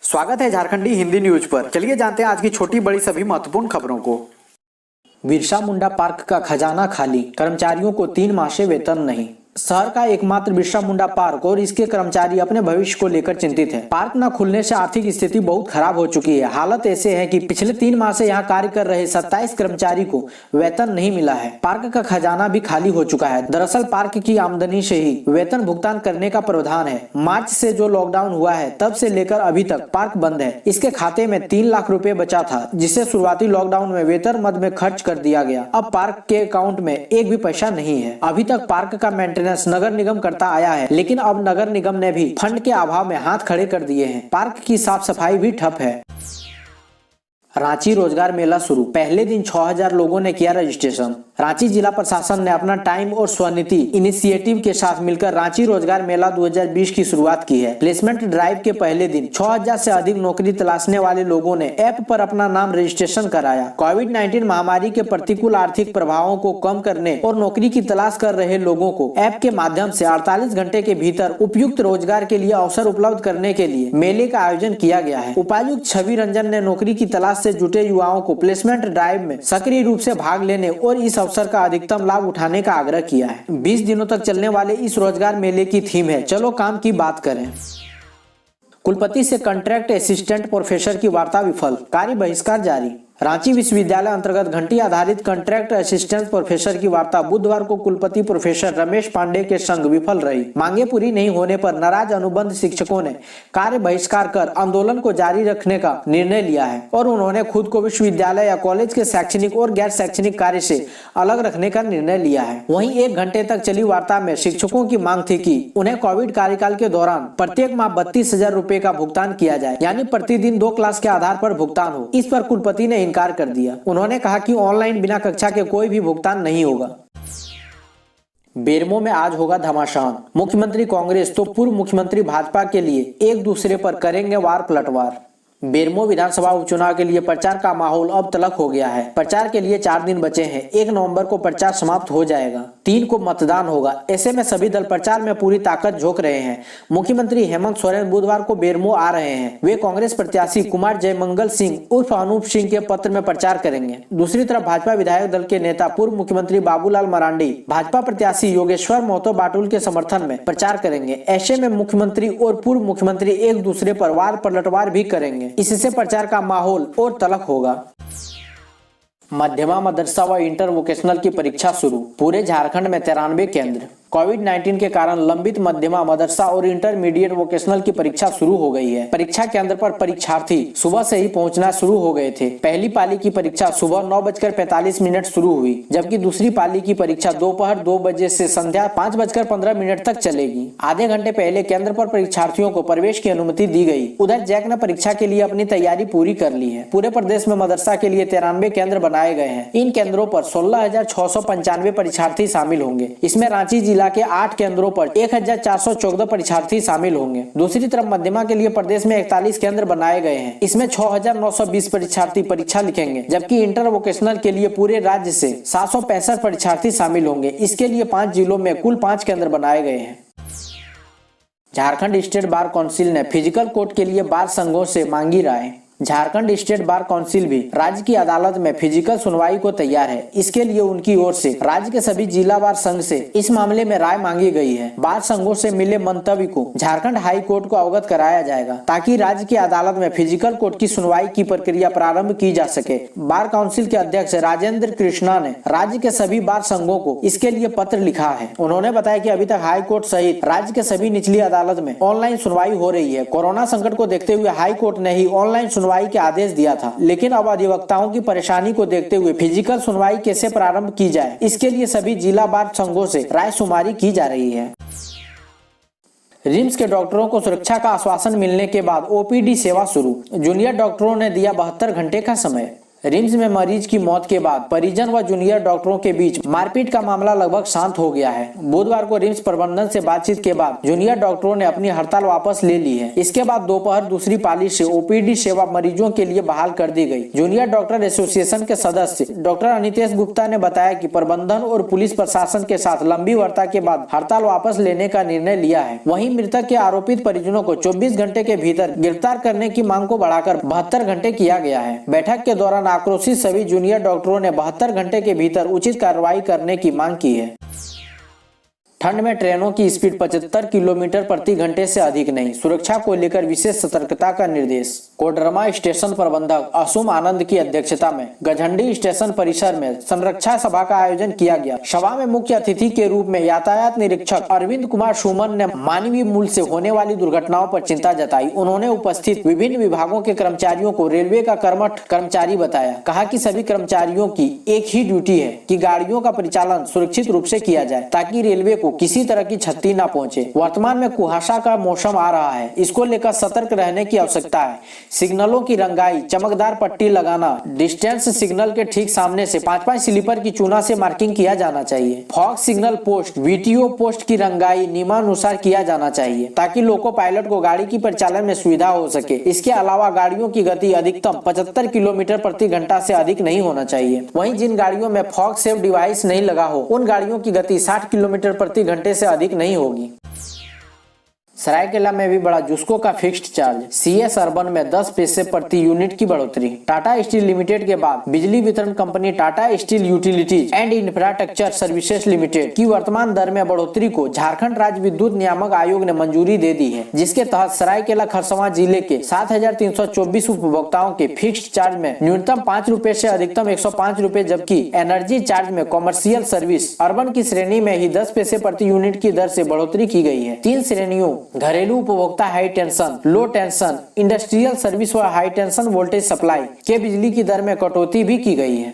स्वागत है झारखंडी हिंदी न्यूज पर। चलिए जानते हैं आज की छोटी बड़ी सभी महत्वपूर्ण खबरों को। बिरसा मुंडा पार्क का खजाना खाली, कर्मचारियों को 3 माह से वेतन नहीं। शहर का एकमात्र बिरसा मुंडा पार्क और इसके कर्मचारी अपने भविष्य को लेकर चिंतित हैं। पार्क न खुलने से आर्थिक स्थिति बहुत खराब हो चुकी है। हालत ऐसे है कि पिछले 3 माह से यहाँ कार्य कर रहे 27 कर्मचारी को वेतन नहीं मिला है। पार्क का खजाना भी खाली हो चुका है। दरअसल पार्क की आमदनी से ही वेतन भुगतान करने का प्रावधान है। मार्च से जो लॉकडाउन हुआ है तब से लेकर अभी तक पार्क बंद है। इसके खाते में 3 लाख रुपए बचा था, जिसे शुरुआती लॉकडाउन में वेतन मद में खर्च कर दिया गया। अब पार्क के अकाउंट में एक भी पैसा नहीं है। अभी तक पार्क का मेंटेनेंस नगर निगम करता आया है, लेकिन अब नगर निगम ने भी फंड के अभाव में हाथ खड़े कर दिए हैं। पार्क की साफ सफाई भी ठप है। रांची रोजगार मेला शुरू, पहले दिन 6000 लोगों ने किया रजिस्ट्रेशन। रांची जिला प्रशासन ने अपना टाइम और स्वनिधि इनिशिएटिव के साथ मिलकर रांची रोजगार मेला 2020 की शुरुआत की है। प्लेसमेंट ड्राइव के पहले दिन 6000 से अधिक नौकरी तलाशने वाले लोगों ने ऐप पर अपना नाम रजिस्ट्रेशन कराया। कोविड-19 महामारी के प्रतिकूल आर्थिक प्रभावों को कम करने और नौकरी की तलाश कर रहे लोगों को ऐप के माध्यम से 48 घंटे के भीतर उपयुक्त रोजगार के लिए अवसर उपलब्ध करने के लिए मेले का आयोजन किया गया है। उपायुक्त छवि रंजन ने नौकरी की तलाश से जुटे युवाओं को प्लेसमेंट ड्राइव में सक्रिय रूप से भाग लेने और इस अवसर का अधिकतम लाभ उठाने का आग्रह किया है। 20 दिनों तक चलने वाले इस रोजगार मेले की थीम है, चलो काम की बात करें। कुलपति से कॉन्ट्रैक्ट असिस्टेंट प्रोफेसर की वार्ता विफल, कार्य बहिष्कार जारी। रांची विश्वविद्यालय अंतर्गत घंटी आधारित कॉन्ट्रैक्ट असिस्टेंट प्रोफेसर की वार्ता बुधवार को कुलपति प्रोफेसर रमेश पांडे के संग विफल रही। मांगे पूरी नहीं होने पर नाराज अनुबंध शिक्षकों ने कार्य बहिष्कार कर आंदोलन को जारी रखने का निर्णय लिया है और उन्होंने खुद को विश्वविद्यालय या कॉलेज के शैक्षणिक और गैर शैक्षणिक कार्य से अलग रखने का निर्णय लिया है। वहीं 1 घंटे तक चली वार्ता में शिक्षकों की मांग थी कि उन्हें कोविड कार्यकाल के दौरान प्रत्येक माह 32,000 रुपए का भुगतान किया जाए, यानी प्रतिदिन 2 क्लास के आधार पर भुगतान हो। इस पर कुलपति ने इनकार कर दिया। उन्होंने कहा कि ऑनलाइन बिना कक्षा के कोई भी भुगतान नहीं होगा। बेरमो में आज होगा घमासान, मुख्यमंत्री कांग्रेस तो पूर्व मुख्यमंत्री भाजपा के लिए एक दूसरे पर करेंगे वार पलटवार। बेरमो विधानसभा उपचुनाव के लिए प्रचार का माहौल अब तलक हो गया है। प्रचार के लिए 4 दिन बचे हैं। 1 नवंबर को प्रचार समाप्त हो जाएगा। 3 को मतदान होगा। ऐसे में सभी दल प्रचार में पूरी ताकत झोंक रहे हैं। मुख्यमंत्री हेमंत सोरेन बुधवार को बेरमो आ रहे हैं। वे कांग्रेस प्रत्याशी कुमार जयमंगल सिंह उर्फ अनूप सिंह के पत्र में प्रचार करेंगे। दूसरी तरफ भाजपा विधायक दल के नेता पूर्व मुख्यमंत्री बाबूलाल मरांडी भाजपा प्रत्याशी योगेश्वर महतो बाटुल के समर्थन में प्रचार करेंगे। ऐसे में मुख्यमंत्री और पूर्व मुख्यमंत्री एक दूसरे पर वार पलटवार भी करेंगे। इससे प्रचार का माहौल और तलक होगा। मध्यमा मदरसा व इंटर वोकेशनल की परीक्षा शुरू, पूरे झारखंड में 93 केंद्र। कोविड-19 के कारण लंबित मध्यमा मदरसा और इंटरमीडिएट वोकेशनल की परीक्षा शुरू हो गई है। परीक्षा केंद्र पर परीक्षार्थी सुबह से ही पहुंचना शुरू हो गए थे। पहली पाली की परीक्षा सुबह 9:45 शुरू हुई, जबकि दूसरी पाली की परीक्षा दोपहर 2 बजे से संध्या 5:15 तक चलेगी। आधे घंटे पहले केंद्र पर परीक्षार्थियों को प्रवेश की अनुमति दी गई। उधर जैक ने परीक्षा के लिए अपनी तैयारी पूरी कर ली है। पूरे प्रदेश में मदरसा के लिए 93 केंद्र बनाए गए हैं। इन केंद्रों पर 16,695 परीक्षार्थी शामिल होंगे। इसमें रांची जिला के 8 केंद्रों पर 1,414 परीक्षार्थी शामिल होंगे। दूसरी तरफ मध्यमा के लिए प्रदेश में 41 केंद्र बनाए गए हैं। इसमें 6,920 परीक्षार्थी परीक्षा लिखेंगे, जबकि इंटर वोकेशनल के लिए पूरे राज्य से 765 परीक्षार्थी शामिल होंगे। इसके लिए 5 जिलों में कुल 5 केंद्र बनाए गए हैं। झारखंड स्टेट बार काउंसिल ने फिजिकल कोर्ट के लिए बार संघों से मांगी राय। झारखंड स्टेट बार काउंसिल भी राज्य की अदालत में फिजिकल सुनवाई को तैयार है। इसके लिए उनकी ओर से राज्य के सभी जिला बार संघ से इस मामले में राय मांगी गई है। बार संघों से मिले मंतव्य को झारखंड हाई कोर्ट को अवगत कराया जाएगा, ताकि राज्य की अदालत में फिजिकल कोर्ट की सुनवाई की प्रक्रिया प्रारंभ की जा सके। बार काउंसिल के अध्यक्ष राजेंद्र कृष्णा ने राज्य के सभी बार संघों को इसके लिए पत्र लिखा है। उन्होंने बताया कि अभी तक हाई कोर्ट सहित राज्य के सभी निचली अदालत में ऑनलाइन सुनवाई हो रही है। कोरोना संकट को देखते हुए हाई कोर्ट ने ही ऑनलाइन सुनवाई के आदेश दिया था, लेकिन अब अधिवक्ताओं की परेशानी को देखते हुए फिजिकल सुनवाई कैसे प्रारंभ की जाए, इसके लिए सभी जिला बार संघों से राय शुमारी की जा रही है। रिम्स के डॉक्टरों को सुरक्षा का आश्वासन मिलने के बाद ओपीडी सेवा शुरू, जूनियर डॉक्टरों ने दिया 72 घंटे का समय। रिम्स में मरीज की मौत के बाद परिजन व जूनियर डॉक्टरों के बीच मारपीट का मामला लगभग शांत हो गया है। बुधवार को रिम्स प्रबंधन से बातचीत के बाद जूनियर डॉक्टरों ने अपनी हड़ताल वापस ले ली है। इसके बाद दोपहर दूसरी पाली से ओपीडी सेवा मरीजों के लिए बहाल कर दी गई। जूनियर डॉक्टर एसोसिएशन के सदस्य डॉक्टर अनितेश गुप्ता ने बताया कि प्रबंधन और पुलिस प्रशासन के साथ लंबी वार्ता के बाद हड़ताल वापस लेने का निर्णय लिया है। वहीं मृतक के आरोपित परिजनों को 24 घंटे के भीतर गिरफ्तार करने की मांग को बढ़ाकर 72 घंटे किया गया है। बैठक के दौरान आक्रोशित सभी जूनियर डॉक्टरों ने 72 घंटे के भीतर उचित कार्रवाई करने की मांग की है। ठंड में ट्रेनों की स्पीड 75 किलोमीटर प्रति घंटे से अधिक नहीं, सुरक्षा को लेकर विशेष सतर्कता का निर्देश। कोडरमा स्टेशन प्रबंधक असुम आनंद की अध्यक्षता में गझंडी स्टेशन परिसर में संरक्षा सभा का आयोजन किया गया। सभा में मुख्य अतिथि के रूप में यातायात निरीक्षक अरविंद कुमार सुमन ने मानवीय मूल से होने वाली दुर्घटनाओं पर चिंता जताई। उन्होंने उपस्थित विभिन्न विभागों के कर्मचारियों को रेलवे का कर्मठ कर्मचारी बताया। कहा कि सभी कर्मचारियों की एक ही ड्यूटी है कि गाड़ियों का परिचालन सुरक्षित रूप से किया जाए ताकि रेलवे को किसी तरह की क्षति न पहुंचे। वर्तमान में कुहासा का मौसम आ रहा है, इसको लेकर सतर्क रहने की आवश्यकता है। सिग्नलों की रंगाई, चमकदार पट्टी लगाना, डिस्टेंस सिग्नल के ठीक सामने से 5-5 स्लीपर की चूना से मार्किंग किया जाना चाहिए। Fog signal post, VTO post की रंगाई नियमानुसार किया जाना चाहिए ताकि लोको पायलट को गाड़ी की परिचालन में सुविधा हो सके। इसके अलावा गाड़ियों की गति अधिकतम 75 किलोमीटर प्रति घंटा से अधिक नहीं होना चाहिए। वहीं जिन गाड़ियों में फॉग सेव डिवाइस नहीं लगा हो उन गाड़ियों की गति 60 किलोमीटर प्रति घंटे से अधिक नहीं होगी। सरायकेला में भी बढ़ा जुस्को का फिक्स्ड चार्ज, सीएस अर्बन में 10 पैसे प्रति यूनिट की बढ़ोतरी। टाटा स्टील लिमिटेड के बाद बिजली वितरण company Tata steel utilities and infrastructure services limited की वर्तमान दर में बढ़ोतरी को झारखंड राज्य विद्युत नियामक आयोग ने मंजूरी दे दी है, जिसके तहत सरायकेला खरसावां जिले के 7324 उपभोक्ताओं के फिक्स्ड चार्ज में न्यूनतम 5 रुपए से अधिकतम 105 रुपए, जबकि एनर्जी चार्ज में कॉमर्शियल सर्विस अर्बन की श्रेणी में ही 10 पैसे प्रति यूनिट की दर से बढ़ोतरी की गई है। 3 श्रेणियों घरेलू उपभोक्ता, हाई टेंशन, लो टेंशन, इंडस्ट्रियल सर्विस व हाई टेंशन वोल्टेज सप्लाई के बिजली की दर में कटौती भी की गई है।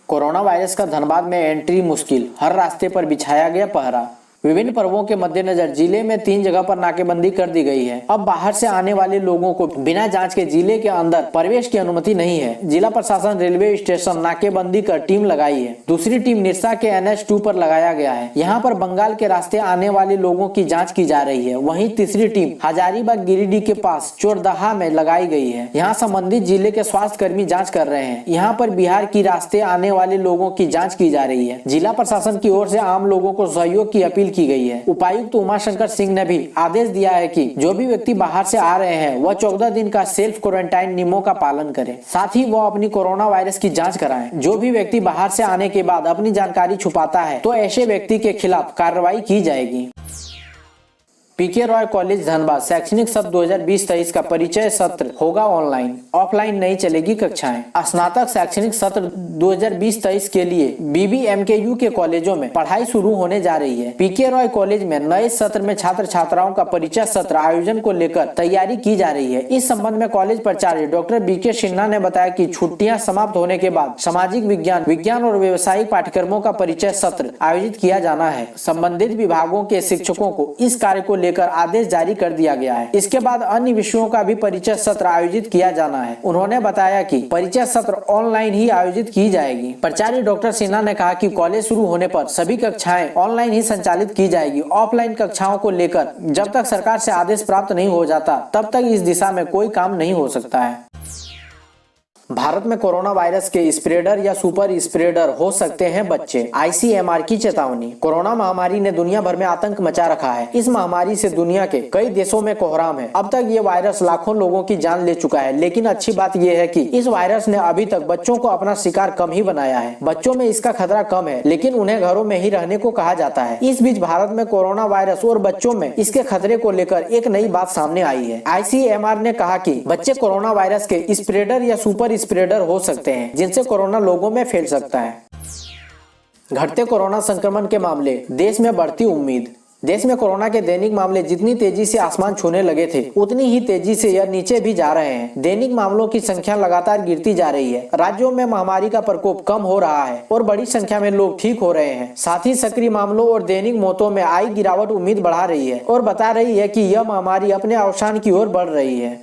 कोरोना वायरस का धनबाद में एंट्री मुश्किल, हर रास्ते पर बिछाया गया पहरा। विभिन्न पर्वों के मद्देनजर जिले में 3 जगह पर नाकेबंदी कर दी गई है। अब बाहर से आने वाले लोगों को बिना जांच के जिले के अंदर प्रवेश की अनुमति नहीं है। जिला प्रशासन रेलवे स्टेशन नाकेबंदी कर टीम लगाई है। दूसरी टीम निरसा के NH2 पर लगाया गया है। यहाँ पर बंगाल के रास्ते आने वाले लोगों की जाँच की जा रही है। वहीं तीसरी टीम हजारीबाग गिरिडीह के पास चोरदहा में लगाई गई है। यहाँ संबंधित जिले के स्वास्थ्य कर्मी जाँच कर रहे हैं। यहाँ पर बिहार की रास्ते आने वाले लोगों की जाँच की जा रही है। जिला प्रशासन की ओर से आम लोगों को सहयोग की अपील की गई है। उपायुक्त उमाशंकर सिंह ने भी आदेश दिया है कि जो भी व्यक्ति बाहर से आ रहे हैं वह 14 दिन का सेल्फ क्वारंटाइन नियमों का पालन करें, साथ ही वह अपनी कोरोना वायरस की जांच कराएं। जो भी व्यक्ति बाहर से आने के बाद अपनी जानकारी छुपाता है तो ऐसे व्यक्ति के खिलाफ कार्रवाई की जाएगी। पीके रॉय कॉलेज धनबाद शैक्षणिक सत्र 2020-23 का परिचय सत्र होगा ऑनलाइन, ऑफलाइन नहीं चलेगी कक्षाएं। स्नातक शैक्षणिक सत्र 2020-23 के लिए BBMKU के कॉलेजों में पढ़ाई शुरू होने जा रही है। पीके रॉय कॉलेज में नए सत्र में छात्र छात्राओं का परिचय सत्र आयोजन को लेकर तैयारी की जा रही है। इस संबंध में कॉलेज प्राचार्य डॉक्टर BK सिन्हा ने बताया कि छुट्टियां समाप्त होने के बाद सामाजिक विज्ञान, विज्ञान और व्यवसायिक पाठ्यक्रमों का परिचय सत्र आयोजित किया जाना है। संबंधित विभागों के शिक्षकों को इस कार्य को लेकर आदेश जारी कर दिया गया है। इसके बाद अन्य विषयों का भी परिचय सत्र आयोजित किया जाना है। उन्होंने बताया कि परिचय सत्र ऑनलाइन ही आयोजित की जाएगी। प्राचार्य डॉक्टर सिन्हा ने कहा कि कॉलेज शुरू होने पर सभी कक्षाएं ऑनलाइन ही संचालित की जाएगी। ऑफलाइन कक्षाओं को लेकर जब तक सरकार से आदेश प्राप्त नहीं हो जाता तब तक इस दिशा में कोई काम नहीं हो सकता है। भारत में कोरोना वायरस के स्प्रेडर या सुपर स्प्रेडर हो सकते हैं बच्चे, ICMR की चेतावनी। कोरोना महामारी ने दुनिया भर में आतंक मचा रखा है। इस महामारी से दुनिया के कई देशों में कोहराम है। अब तक ये वायरस लाखों लोगों की जान ले चुका है, लेकिन अच्छी बात यह है कि इस वायरस ने अभी तक बच्चों को अपना शिकार कम ही बनाया है। बच्चों में इसका खतरा कम है, लेकिन उन्हें घरों में ही रहने को कहा जाता है। इस बीच भारत में कोरोना वायरस और बच्चों में इसके खतरे को लेकर एक नई बात सामने आई है। ICMR ने कहा कि बच्चे कोरोना वायरस के स्प्रेडर या सुपर स्प्रेडर हो सकते हैं, जिनसे कोरोना लोगों में फैल सकता है। घटते कोरोना संक्रमण के मामले, देश में बढ़ती उम्मीद। देश में कोरोना के दैनिक मामले जितनी तेजी से आसमान छूने लगे थे, उतनी ही तेजी से यह नीचे भी जा रहे हैं। दैनिक मामलों की संख्या लगातार गिरती जा रही है। राज्यों में महामारी का प्रकोप कम हो रहा है और बड़ी संख्या में लोग ठीक हो रहे हैं। साथ ही सक्रिय मामलों और दैनिक मौतों में आई गिरावट उम्मीद बढ़ा रही है और बता रही है कि यह महामारी अपने अवसान की ओर बढ़ रही है।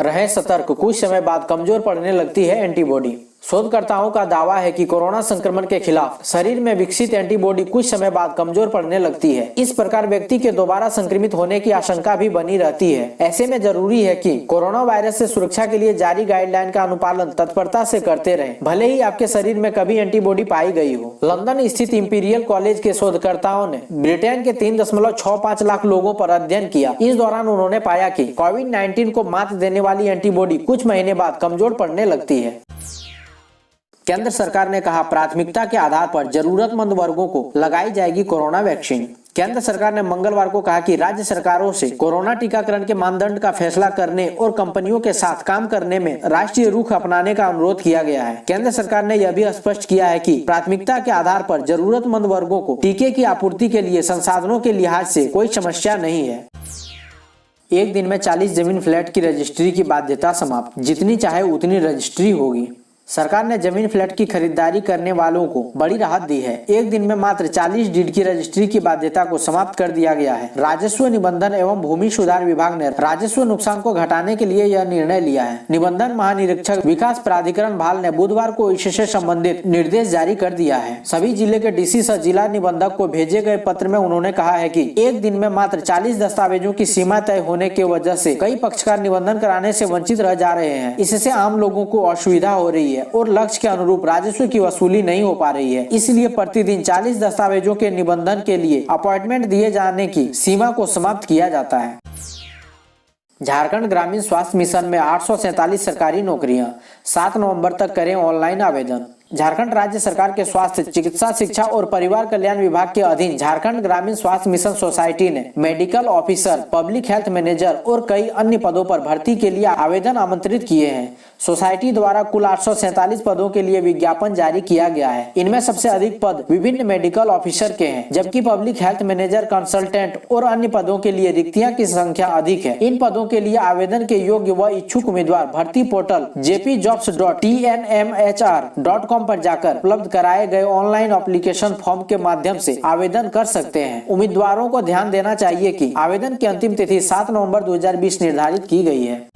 रहे सतर्क, कुछ समय बाद कमजोर पड़ने लगती है एंटीबॉडी। शोधकर्ताओं का दावा है कि कोरोना संक्रमण के खिलाफ शरीर में विकसित एंटीबॉडी कुछ समय बाद कमजोर पड़ने लगती है। इस प्रकार व्यक्ति के दोबारा संक्रमित होने की आशंका भी बनी रहती है। ऐसे में जरूरी है कि कोरोना वायरस से सुरक्षा के लिए जारी गाइडलाइन का अनुपालन तत्परता से करते रहें, भले ही आपके शरीर में कभी एंटीबॉडी पाई गई हो। लंदन स्थित इंपीरियल कॉलेज के शोधकर्ताओं ने ब्रिटेन के 3.65 लाख लोगों पर अध्ययन किया। इस दौरान उन्होंने पाया कि कोविड-19 को मात देने वाली एंटीबॉडी कुछ महीने बाद कमजोर पड़ने लगती है। केंद्र सरकार ने कहा, प्राथमिकता के आधार पर जरूरतमंद वर्गों को लगाई जाएगी कोरोना वैक्सीन। केंद्र सरकार ने मंगलवार को कहा कि राज्य सरकारों से कोरोना टीकाकरण के मानदंड का फैसला करने और कंपनियों के साथ काम करने में राष्ट्रीय रुख अपनाने का अनुरोध किया गया है। केंद्र सरकार ने यह भी स्पष्ट किया है कि प्राथमिकता के आधार पर जरूरतमंद वर्गों को टीके की आपूर्ति के लिए संसाधनों के लिहाज से कोई समस्या नहीं है। एक दिन में 40 जमीन फ्लैट की रजिस्ट्री की बाध्यता समाप्त, जितनी चाहे उतनी रजिस्ट्री होगी। सरकार ने जमीन फ्लैट की खरीदारी करने वालों को बड़ी राहत दी है। एक दिन में मात्र 40 डीड की रजिस्ट्री की बाध्यता को समाप्त कर दिया गया है। राजस्व निबंधन एवं भूमि सुधार विभाग ने राजस्व नुकसान को घटाने के लिए यह निर्णय लिया है। निबंधन महानिरीक्षक विकास प्राधिकरण भाल ने बुधवार को इससे संबंधित निर्देश जारी कर दिया है। सभी जिले के डीसी सह जिला निबंधक को भेजे गए पत्र में उन्होंने कहा है कि एक दिन में मात्र 40 दस्तावेजों की सीमा तय होने की वजह से कई पक्षकार निबंधन कराने से वंचित रह जा रहे हैं। इससे आम लोगों को असुविधा हो रही है और लक्ष्य के अनुरूप राजस्व की वसूली नहीं हो पा रही है। इसलिए प्रतिदिन 40 दस्तावेजों के निबंधन के लिए अपॉइंटमेंट दिए जाने की सीमा को समाप्त किया जाता है। झारखंड ग्रामीण स्वास्थ्य मिशन में 847 सरकारी नौकरियां, 7 नवंबर तक करें ऑनलाइन आवेदन। झारखंड राज्य सरकार के स्वास्थ्य, चिकित्सा शिक्षा और परिवार कल्याण विभाग के अधीन झारखंड ग्रामीण स्वास्थ्य मिशन सोसाइटी ने medical officer, public health manager और कई अन्य पदों पर भर्ती के लिए आवेदन आमंत्रित किए हैं। सोसाइटी द्वारा कुल 847 पदों के लिए विज्ञापन जारी किया गया है। इनमें सबसे अधिक पद विभिन्न मेडिकल ऑफिसर के हैं, जबकि पब्लिक हेल्थ मैनेजर, कंसल्टेंट और अन्य पदों के लिए रिक्तियां की संख्या अधिक है। इन पदों के लिए आवेदन के योग्य व इच्छुक उम्मीदवार भर्ती पोर्टल jpjobs.tnmhr.com पर जाकर उपलब्ध कराए गए ऑनलाइन एप्लीकेशन फॉर्म के माध्यम से आवेदन कर सकते हैं। उम्मीदवारों को ध्यान देना चाहिए कि आवेदन की अंतिम तिथि 7 नवंबर 2020 निर्धारित की गई है।